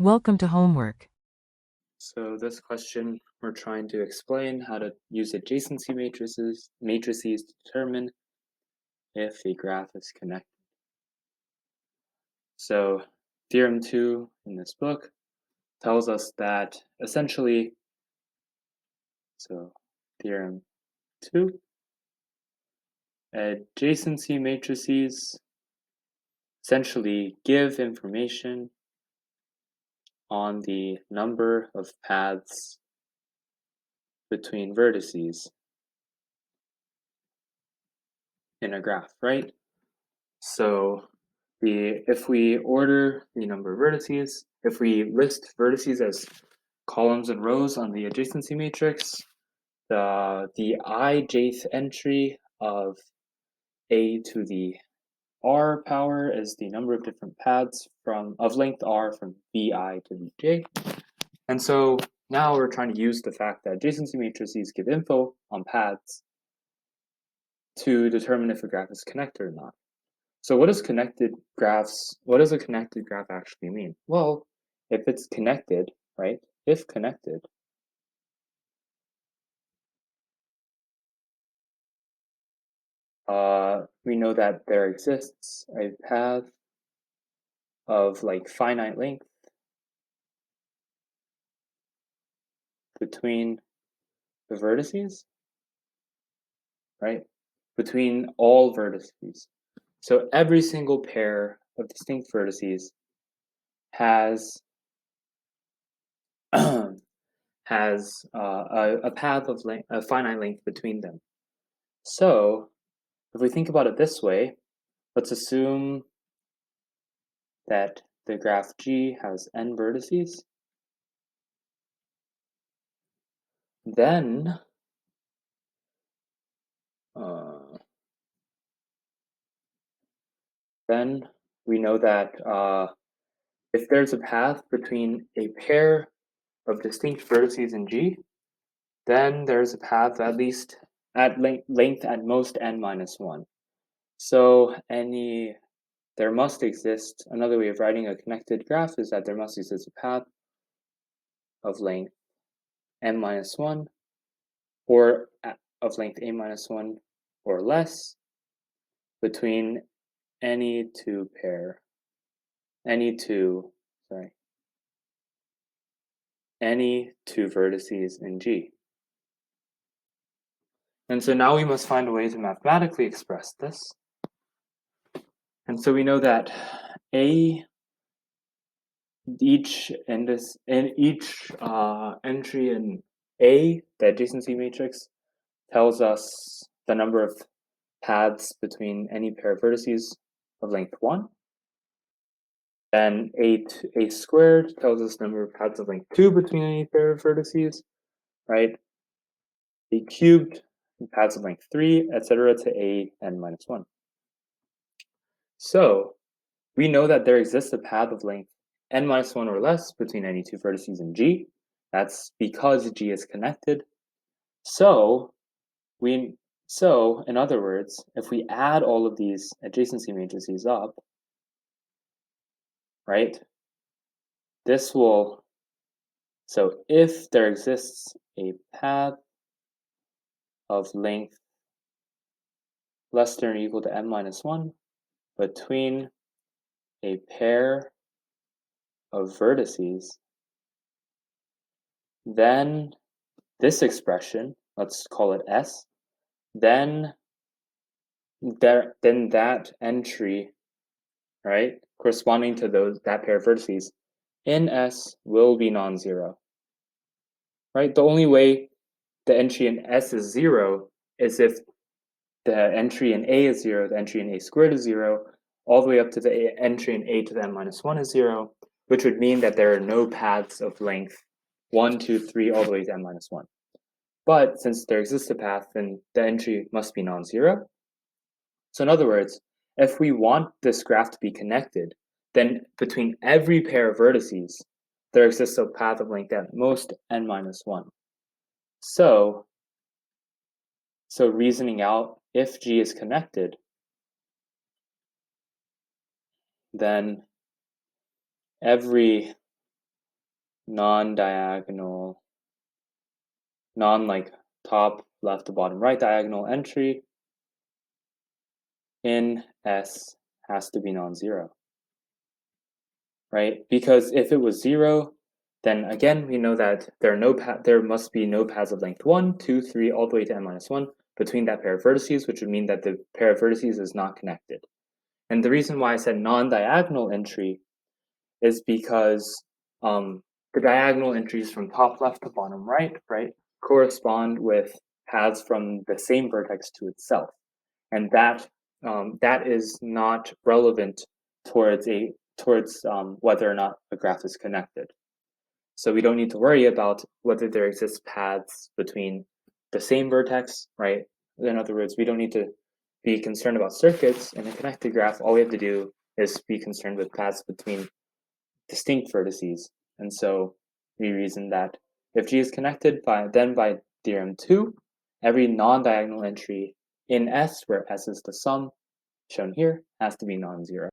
Welcome to homework. So this question, we're trying to explain how to use adjacency matrices to determine if a graph is connected. So Theorem 2 in this book tells us that essentially, so Theorem 2, adjacency matrices essentially give information on the number of paths between vertices in a graph, right? So if we order the number of vertices, if we list vertices as columns and rows on the adjacency matrix, the ijth entry of a to the r power is the number of different paths of length r from vi to vj. And so now we're trying to use the fact that adjacency matrices give info on paths to determine if a graph is connected or not. So what does a connected graph actually mean? Well, if it's connected, right? If connected, we know that there exists a path of like finite length between the vertices, right? Between all vertices. So every single pair of distinct vertices has has a path of a finite length between them. So if we think about it this way, let's assume that the graph G has n vertices. Then then we know that if there's a path between a pair of distinct vertices in G, then there's a path at least at length at most n minus 1. So there must exist, another way of writing a connected graph is that there must exist a path of length n minus 1 or of length a minus 1 or less between any two vertices in G. And so now we must find a way to mathematically express this. And so we know that each entry in A, the adjacency matrix, tells us the number of paths between any pair of vertices of length 1. Then a squared tells us the number of paths of length 2 between any pair of vertices, right? A cubed paths of length 3, etc. to a n minus 1. So we know that there exists a path of length n minus 1 or less between any two vertices in G. That's because G is connected. So in other words, if we add all of these adjacency matrices up, right, so if there exists a path of length less than or equal to n minus 1 between a pair of vertices, then this expression, let's call it S, then that entry, right, corresponding to that pair of vertices in S will be non-zero, right? The only way the entry in S is 0 is if the entry in A is 0, the entry in A squared is 0, all the way up to the entry in A to the n minus 1 is 0, which would mean that there are no paths of length 1, 2, 3, all the way to n minus 1. But since there exists a path, then the entry must be non-zero. So in other words, if we want this graph to be connected, then between every pair of vertices, there exists a path of length at most n minus 1. So reasoning out, if G is connected, then every non-diagonal, like top, left to bottom, right diagonal entry in S has to be non-zero, right? Because if it was 0, then again, we know that there must be no paths of length 1, 2, 3, all the way to n-1 between that pair of vertices, which would mean that the pair of vertices is not connected. And the reason why I said non-diagonal entry is because the diagonal entries from top left to bottom right, correspond with paths from the same vertex to itself, and that is not relevant towards whether or not a graph is connected. So we don't need to worry about whether there exists paths between the same vertex, right? In other words, we don't need to be concerned about circuits in a connected graph. All we have to do is be concerned with paths between distinct vertices. And so we reason that if G is connected by theorem 2, every non-diagonal entry in S, where S is the sum shown here, has to be non-zero.